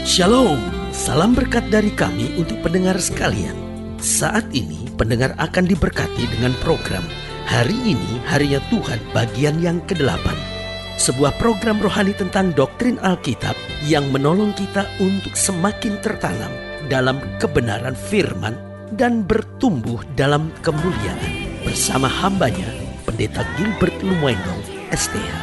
Shalom, salam berkat dari kami untuk pendengar sekalian. Saat ini pendengar akan diberkati dengan program Hari Ini Harinya Tuhan bagian yang ke-8. Sebuah program rohani tentang doktrin Alkitab yang menolong kita untuk semakin tertanam dalam kebenaran firman dan bertumbuh dalam kemuliaan. Bersama hambanya, Pendeta Gilbert Lumwendong, STH.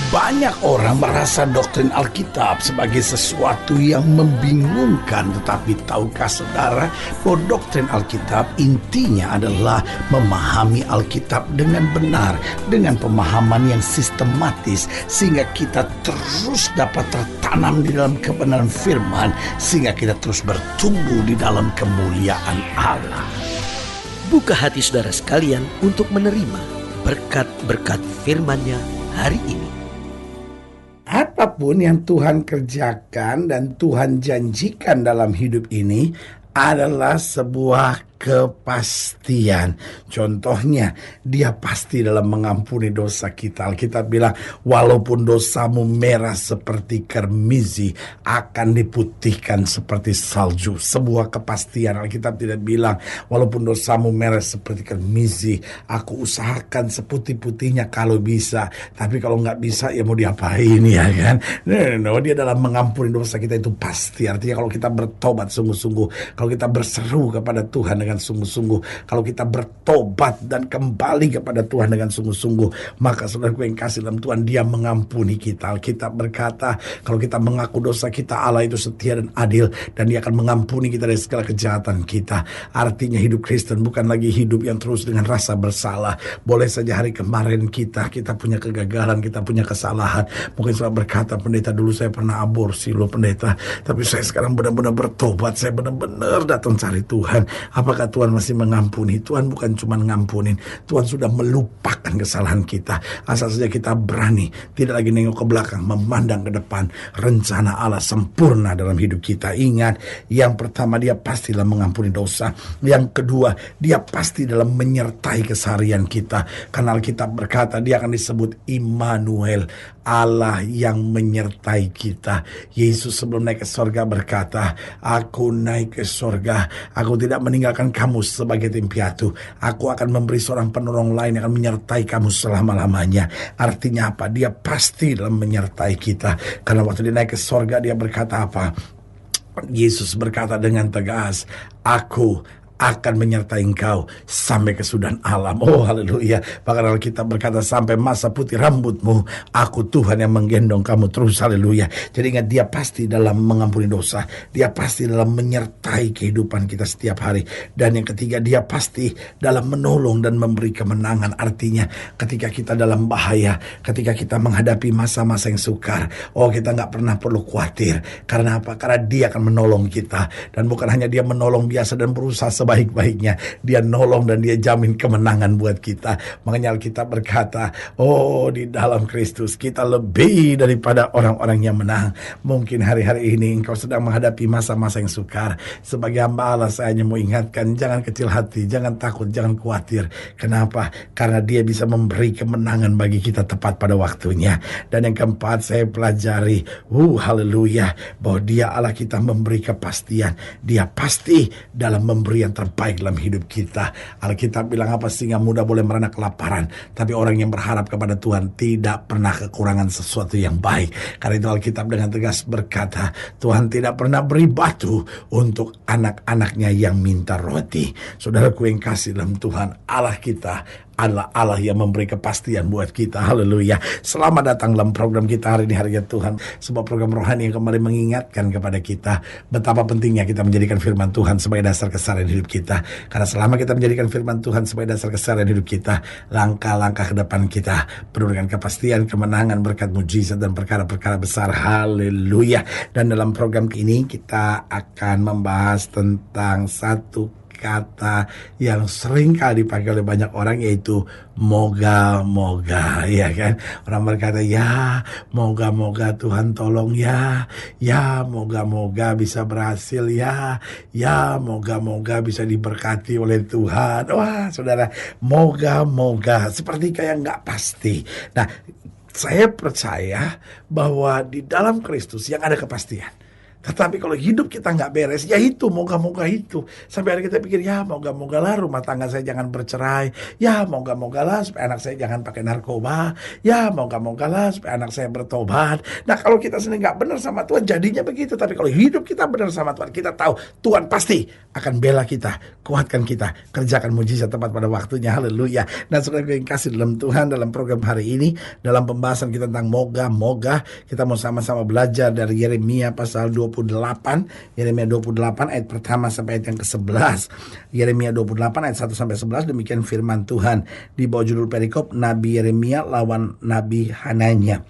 Banyak orang merasa doktrin Alkitab sebagai sesuatu yang membingungkan. Tetapi tahukah saudara bahwa doktrin Alkitab intinya adalah memahami Alkitab dengan benar, dengan pemahaman yang sistematis, sehingga kita terus dapat tertanam di dalam kebenaran firman, sehingga kita terus bertumbuh di dalam kemuliaan Allah. Buka hati saudara sekalian untuk menerima berkat-berkat firman-Nya hari ini. Apapun yang Tuhan kerjakan dan Tuhan janjikan dalam hidup ini adalah sebuah kepastian. Contohnya, Dia pasti dalam mengampuni dosa kita. Alkitab bilang, walaupun dosamu merah seperti kermizi, akan diputihkan seperti salju. Sebuah kepastian. Alkitab tidak bilang, walaupun dosamu merah seperti kermizi, aku usahakan seputih-putihnya kalau bisa. Tapi kalau nggak bisa, ya mau diapain, ya kan? No, Dia dalam mengampuni dosa kita itu pasti. Artinya kalau kita bertobat sungguh-sungguh, kalau kita berseru kepada Tuhan dengan sungguh-sungguh, kalau kita bertobat dan kembali kepada Tuhan dengan sungguh-sungguh, maka saudaraku yang kasih dalam Tuhan, Dia mengampuni kita. Alkitab berkata, kalau kita mengaku dosa kita, Allah itu setia dan adil, dan Dia akan mengampuni kita dari segala kejahatan kita. Artinya hidup Kristen bukan lagi hidup yang terus dengan rasa bersalah. Boleh saja hari kemarin kita punya kegagalan, kita punya kesalahan. Mungkin saudara berkata, pendeta dulu saya pernah aborsi loh pendeta, tapi saya sekarang benar-benar bertobat, saya benar-benar datang cari Tuhan. Apakah Tuhan masih mengampuni? Tuhan bukan cuma ngampunin, Tuhan sudah melupakan kesalahan kita. Asal saja kita berani, tidak lagi nengok ke belakang, memandang ke depan. Rencana Allah sempurna dalam hidup kita. Ingat, yang pertama, Dia pasti dalam mengampuni dosa. Yang kedua, Dia pasti dalam menyertai keseharian kita. Karena Alkitab berkata, Dia akan disebut Immanuel, Allah yang menyertai kita. Yesus sebelum naik ke sorga berkata, aku naik ke sorga, aku tidak meninggalkan kamu sebagai tim piatu. Aku akan memberi seorang penolong lain yang akan menyertai kamu selama-lamanya. Artinya apa? Dia pasti dalam menyertai kita. Karena waktu Dia naik ke sorga, Dia berkata apa? Yesus berkata dengan tegas, aku akan menyertai engkau sampai kesudahan alam. Oh haleluya. Bahkan Alkitab berkata, sampai masa putih rambutmu, aku Tuhan yang menggendong kamu terus. Haleluya. Jadi ingat, Dia pasti dalam mengampuni dosa, Dia pasti dalam menyertai kehidupan kita setiap hari. Dan yang ketiga, Dia pasti dalam menolong dan memberi kemenangan. Artinya ketika kita dalam bahaya, ketika kita menghadapi masa-masa yang sukar, kita gak pernah perlu khawatir. Karena apa? Karena Dia akan menolong kita. Dan bukan hanya Dia menolong biasa dan berusaha baik-baiknya, Dia nolong dan Dia jamin kemenangan buat kita. Makanya Alkitab berkata, di dalam Kristus kita lebih daripada orang-orang yang menang. Mungkin hari-hari ini engkau sedang menghadapi masa-masa yang sukar. Sebagai hamba Allah, saya hanya mau ingatkan, jangan kecil hati, jangan takut, jangan khawatir. Kenapa? Karena Dia bisa memberi kemenangan bagi kita tepat pada waktunya. Dan yang keempat, saya pelajari, haleluya, bahwa Dia Allah kita memberi kepastian. Dia pasti dalam memberi yang terbaik dalam hidup kita. Alkitab bilang apa? Singa muda boleh merana kelaparan, tapi orang yang berharap kepada Tuhan tidak pernah kekurangan sesuatu yang baik. Karena itu Alkitab dengan tegas berkata, Tuhan tidak pernah beri batu untuk anak-anaknya yang minta roti. Saudaraku yang kasih dalam Tuhan, Allah kita adalah Allah yang memberi kepastian buat kita. Haleluya. Selamat datang dalam program kita hari ini, Harinya Tuhan. Sebuah program rohani yang kembali mengingatkan kepada kita betapa pentingnya kita menjadikan firman Tuhan sebagai dasar keseharian hidup kita. Karena selama kita menjadikan firman Tuhan sebagai dasar keseharian hidup kita, langkah-langkah ke depan kita penuh dengan kepastian, kemenangan, berkat, mujizat, dan perkara-perkara besar. Haleluya. Dan dalam program ini kita akan membahas tentang satu kata yang sering kali dipakai oleh banyak orang, yaitu moga-moga, ya kan? Orang berkata, ya moga-moga Tuhan tolong ya moga-moga bisa berhasil, ya moga-moga bisa diberkati oleh Tuhan. Wah saudara, moga-moga seperti kayak nggak pasti. Nah, saya percaya bahwa di dalam Kristus yang ada kepastian. Tetapi kalau hidup kita nggak beres, ya itu moga-moga itu. Sampai hari kita pikir, ya moga-moga lah rumah tangga saya jangan bercerai. Ya moga-moga lah supaya anak saya jangan pakai narkoba. Ya moga-moga lah supaya anak saya bertobat. Nah kalau kita sendiri nggak benar sama Tuhan, jadinya begitu. Tapi kalau hidup kita benar sama Tuhan, kita tahu Tuhan pasti akan bela kita, kuatkan kita, kerjakan mujizat tepat pada waktunya. Haleluya. Nah saudara yang kasih dalam Tuhan, dalam program hari ini, dalam pembahasan kita tentang moga-moga, kita mau sama-sama belajar dari Yeremia pasal 28, Yeremia 28 ayat pertama sampai ayat yang ke-11. Yeremia 28 ayat 1 sampai 11, demikian firman Tuhan di bawah judul perikop Nabi Yeremia lawan Nabi Hananya.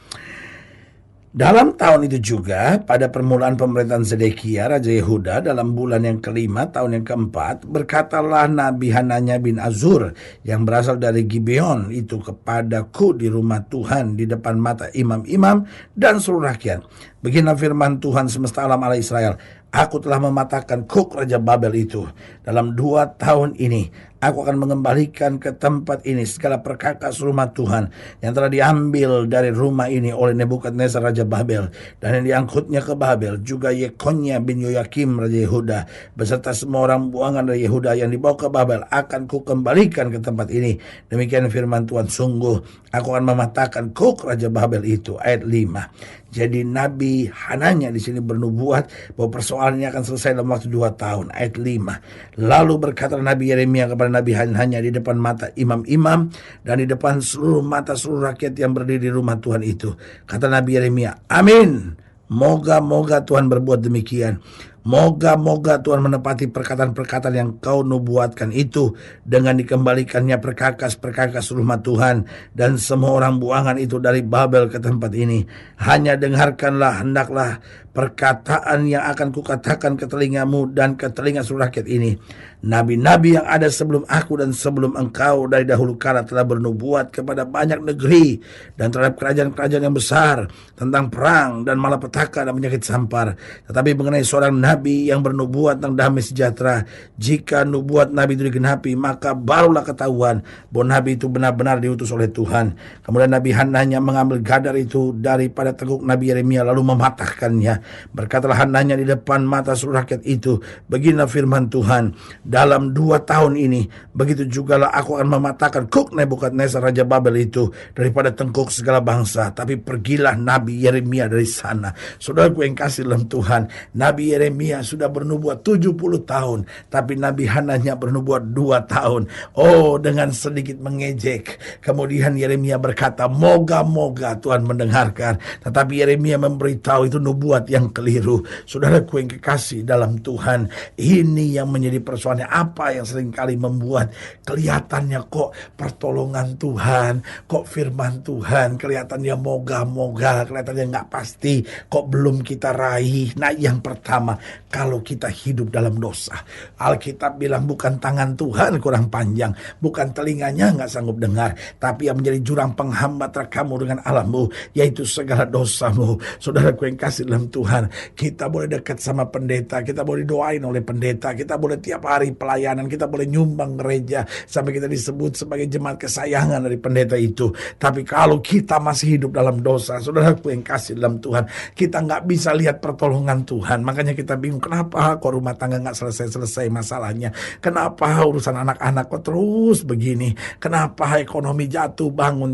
Dalam tahun itu juga, pada permulaan pemerintahan Zedekia, Raja Yehuda, dalam bulan yang kelima, tahun yang keempat, berkatalah Nabi Hananya bin Azur, yang berasal dari Gibeon itu kepadaku di rumah Tuhan, di depan mata imam-imam dan seluruh rakyat. Beginilah firman Tuhan semesta alam Allah Israel, aku telah mematahkan Kuk Raja Babel itu. Dalam 2 tahun ini, aku akan mengembalikan ke tempat ini segala perkakas rumah Tuhan yang telah diambil dari rumah ini oleh Nebukadnezar Raja Babel, dan yang diangkutnya ke Babel, juga Yekonya bin Yoyakim Raja Yehuda, beserta semua orang buangan dari Yehuda yang dibawa ke Babel, akan ku kembalikan ke tempat ini. Demikian firman Tuhan, sungguh aku akan mematahkan Kuk Raja Babel itu. Ayat 5. Jadi Nabi Hananya di sini bernubuat bahwa persoalannya akan selesai dalam waktu 2 tahun. Ayat 5. Lalu berkata Nabi Yeremia kepada Nabi Hananya di depan mata imam-imam dan di depan seluruh mata seluruh rakyat yang berdiri di rumah Tuhan itu. Kata Nabi Yeremia, amin. Moga-moga Tuhan berbuat demikian. Moga-moga Tuhan menepati perkataan-perkataan yang kau nubuatkan itu dengan dikembalikannya perkakas-perkakas rumah Tuhan dan semua orang buangan itu dari Babel ke tempat ini. Hanya dengarkanlah, hendaklah perkataan yang akan kukatakan ke telingamu dan ke telinga seluruh rakyat ini. Nabi-nabi yang ada sebelum aku dan sebelum engkau dari dahulu kala telah bernubuat kepada banyak negeri dan terhadap kerajaan-kerajaan yang besar tentang perang dan malapetaka dan penyakit sampar. Tetapi mengenai seorang nabi yang bernubuat tentang damai sejahtera, jika nubuat nabi itu digenapi, maka barulah ketahuan bahwa nabi itu benar-benar diutus oleh Tuhan. Kemudian Nabi Hananya mengambil gadar itu daripada teguk Nabi Yeremia lalu mematahkannya. Berkatalah Hananya di depan mata seluruh rakyat itu, beginilah firman Tuhan, dalam 2 tahun ini, begitu jugalah aku akan mematahkan Kuk Nebukadnezar Raja Babel itu daripada tengkuk segala bangsa. Tapi pergilah Nabi Yeremia dari sana. Saudaraku yang kasih dalam Tuhan, Nabi Yeremia sudah bernubuat 70 tahun, tapi Nabi Hananya bernubuat 2 tahun. Oh, dengan sedikit mengejek. Kemudian Yeremia berkata, moga-moga Tuhan mendengarkan. Tetapi Yeremia memberitahu itu nubuat yang keliru. Saudaraku yang kekasih dalam Tuhan, ini yang menjadi persoalan. Apa yang seringkali membuat kelihatannya kok pertolongan Tuhan, kok firman Tuhan kelihatannya moga-moga, kelihatannya nggak pasti, kok belum kita raih. Nah yang pertama, kalau kita hidup dalam dosa, Alkitab bilang bukan tangan Tuhan kurang panjang, bukan telinganya nggak sanggup dengar, tapi yang menjadi jurang penghambat kamu dengan Allahmu, yaitu segala dosamu. Saudaraku yang kasih dalam Tuhan, kita boleh dekat sama pendeta, kita boleh doain oleh pendeta, kita boleh tiap hari pelayanan, kita boleh nyumbang gereja sampai kita disebut sebagai jemaat kesayangan dari pendeta itu. Tapi kalau kita masih hidup dalam dosa, saudaraku yang kasih dalam Tuhan, kita nggak bisa lihat pertolongan Tuhan. Makanya kita bingung, kenapa kok rumah tangga nggak selesai-selesai masalahnya, kenapa urusan anak-anak kok terus begini, kenapa ekonomi jatuh bangun.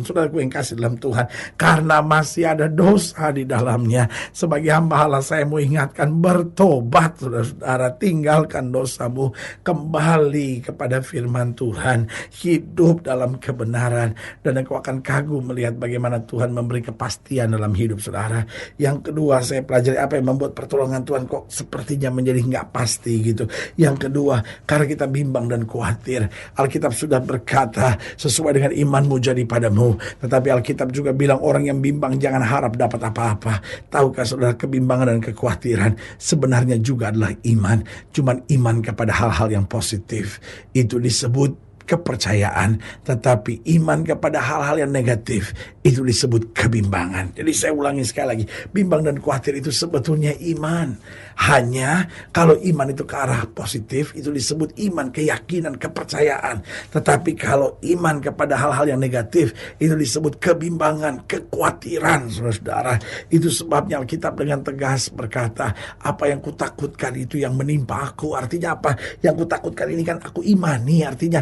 Saudaraku yang kasih dalam Tuhan, karena masih ada dosa di dalamnya. Sebagai hamba Allah, saya mau ingatkan, bertobat saudara-saudara, tinggalkan dosamu, kembali kepada firman Tuhan, hidup dalam kebenaran, dan engkau akan kagum melihat bagaimana Tuhan memberi kepastian dalam hidup saudara. Yang kedua, saya pelajari apa yang membuat pertolongan Tuhan kok sepertinya menjadi nggak pasti gitu. Yang kedua, karena kita bimbang dan khawatir. Alkitab sudah berkata, sesuai dengan imanmu jadi padamu. Tetapi Alkitab juga bilang, orang yang bimbang jangan harap dapat apa-apa. Tahukah saudara, kebimbangan dan kekhawatiran sebenarnya juga adalah iman. Cuman iman kepada hal-hal yang positif. Itu disebut kepercayaan, tetapi iman kepada hal-hal yang negatif itu disebut kebimbangan. Jadi saya ulangi sekali lagi, bimbang dan khawatir itu sebetulnya iman. Hanya kalau iman itu ke arah positif itu disebut iman, keyakinan, kepercayaan. Tetapi kalau iman kepada hal-hal yang negatif itu disebut kebimbangan, kekhawatiran, saudara-saudara. Itu sebabnya Alkitab dengan tegas berkata, apa yang kutakutkan itu yang menimpa aku. Artinya apa? Yang kutakutkan ini kan aku imani. Artinya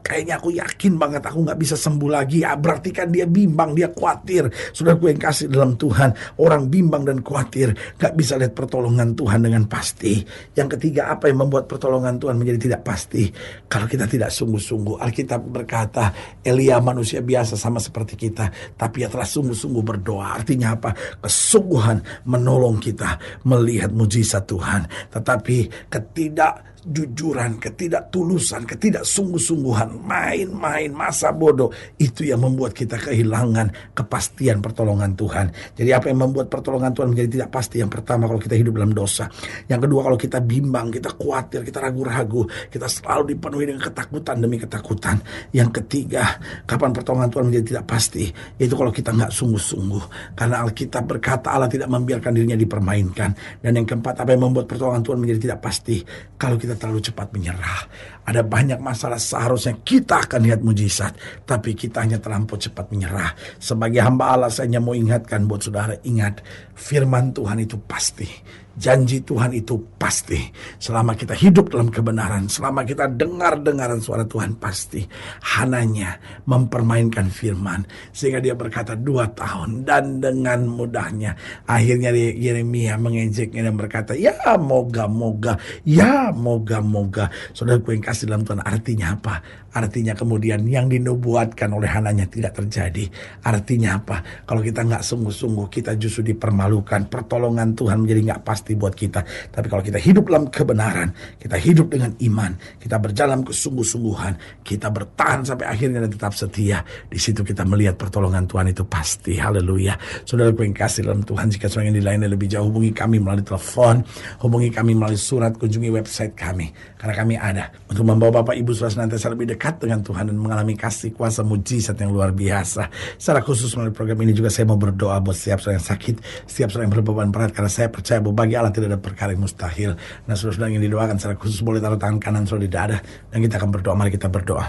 kayaknya aku yakin banget aku gak bisa sembuh lagi. Berarti kan dia bimbang, dia khawatir. Saudaraku yang kasih dalam Tuhan, orang bimbang dan khawatir gak bisa lihat pertolongan Tuhan dengan pasti. Yang ketiga, apa yang membuat pertolongan Tuhan menjadi tidak pasti? Kalau kita tidak sungguh-sungguh. Alkitab berkata, Elia manusia biasa sama seperti kita, tapi ia telah sungguh-sungguh berdoa. Artinya apa? Kesungguhan menolong kita melihat mujizat Tuhan. Tetapi ketidakjujuran, ketidaktulusan, ketidaksungguh-sungguhan, main-main, masa bodoh, itu yang membuat kita kehilangan kepastian pertolongan Tuhan. Jadi apa yang membuat pertolongan Tuhan menjadi tidak pasti? Yang pertama, kalau kita hidup dalam dosa. Yang kedua, kalau kita bimbang, kita khawatir, kita ragu-ragu, kita selalu dipenuhi dengan ketakutan demi ketakutan. Yang ketiga, kapan pertolongan Tuhan menjadi tidak pasti? Yaitu kalau kita nggak sungguh-sungguh. Karena Alkitab berkata Allah tidak membiarkan dirinya dipermainkan. Dan yang keempat, apa yang membuat pertolongan Tuhan menjadi tidak pasti? Kalau kita terlalu cepat menyerah. Ada banyak masalah seharusnya kita akan lihat mujizat, tapi kita hanya terlampau cepat menyerah. Sebagai hamba Allah, saya hanya mau ingatkan buat saudara, ingat, firman Tuhan itu pasti. Janji Tuhan itu pasti. Selama kita hidup dalam kebenaran, selama kita dengar-dengaran suara Tuhan, pasti. Hananya mempermainkan firman, sehingga dia berkata 2 tahun, dan dengan mudahnya akhirnya Yeremia mengejeknya dan berkata, ya moga-moga, ya moga-moga. Saudaraku yang kasih dalam Tuhan, artinya apa? Artinya kemudian yang dinubuatkan oleh Hananya tidak terjadi. Artinya apa? Kalau kita nggak sungguh-sungguh, kita justru dipermalukan. Pertolongan Tuhan menjadi nggak pasti buat kita. Tapi kalau kita hidup dalam kebenaran, kita hidup dengan iman, kita berjalan kesungguh-sungguhan, kita bertahan sampai akhirnya dan tetap setia, di situ kita melihat pertolongan Tuhan itu pasti. Haleluya. Saudaraku yang kasih dalam Tuhan, jika saudara yang dilayani lebih jauh, hubungi kami melalui telepon, hubungi kami melalui surat, kunjungi website kami, karena kami ada untuk membawa Bapak Ibu saudara senantiasa lebih dekat dengan Tuhan dan mengalami kasih kuasa mujizat yang luar biasa. Secara khusus melalui program ini juga saya mau berdoa buat setiap saudara yang sakit, setiap saudara yang berbeban berat, karena saya percaya bahwa bagi Allah tidak ada perkara yang mustahil. Nah, saudara yang didoakan secara khusus boleh taruh tangan kanan saudara di dada, dan kita akan berdoa. Mari kita berdoa.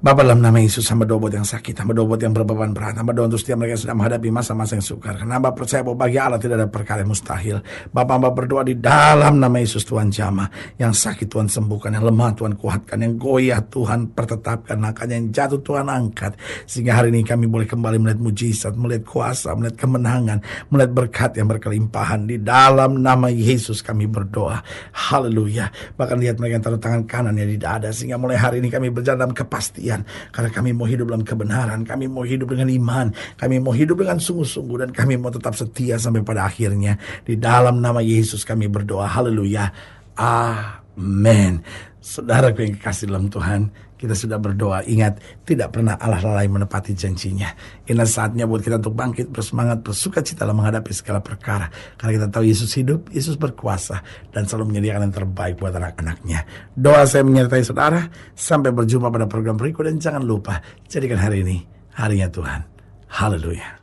Bapa, dalam nama Yesus, hamba doa buat yang sakit, hamba doa buat yang berbeban berat, hamba doa untuk setiap mereka yang sedang menghadapi masa-masa yang sukar. Karena hamba percaya bahwa bagi Allah tidak ada perkara yang mustahil. Bapa, hamba berdoa di dalam nama Yesus, Tuhan jamah. Yang sakit Tuhan sembuhkan, yang lemah Tuhan kuatkan, yang goyah Tuhan pertetapkan, makanya yang jatuh Tuhan angkat. Sehingga hari ini kami boleh kembali melihat mujizat, melihat kuasa, melihat kemenangan, melihat berkat yang berkelimpahan. Di dalam nama Yesus kami berdoa. Haleluya. Bahkan lihat mereka yang taruh tangan kanannya di dada, sehingga mulai hari ini kami berjalan dalam kepastian. Karena kami mau hidup dalam kebenaran, kami mau hidup dengan iman, kami mau hidup dengan sungguh-sungguh, dan kami mau tetap setia sampai pada akhirnya. Di dalam nama Yesus kami berdoa. Haleluya. Amin. Saudara yang kasih dalam Tuhan, kita sudah berdoa. Ingat, tidak pernah Allah lalai menepati janjinya. Inilah saatnya buat kita untuk bangkit, bersemangat, bersuka cita dalam menghadapi segala perkara. Karena kita tahu Yesus hidup, Yesus berkuasa, dan selalu menyediakan yang terbaik buat anak-anaknya. Doa saya menyertai saudara. Sampai berjumpa pada program berikut, dan jangan lupa, jadikan hari ini harinya Tuhan. Haleluya.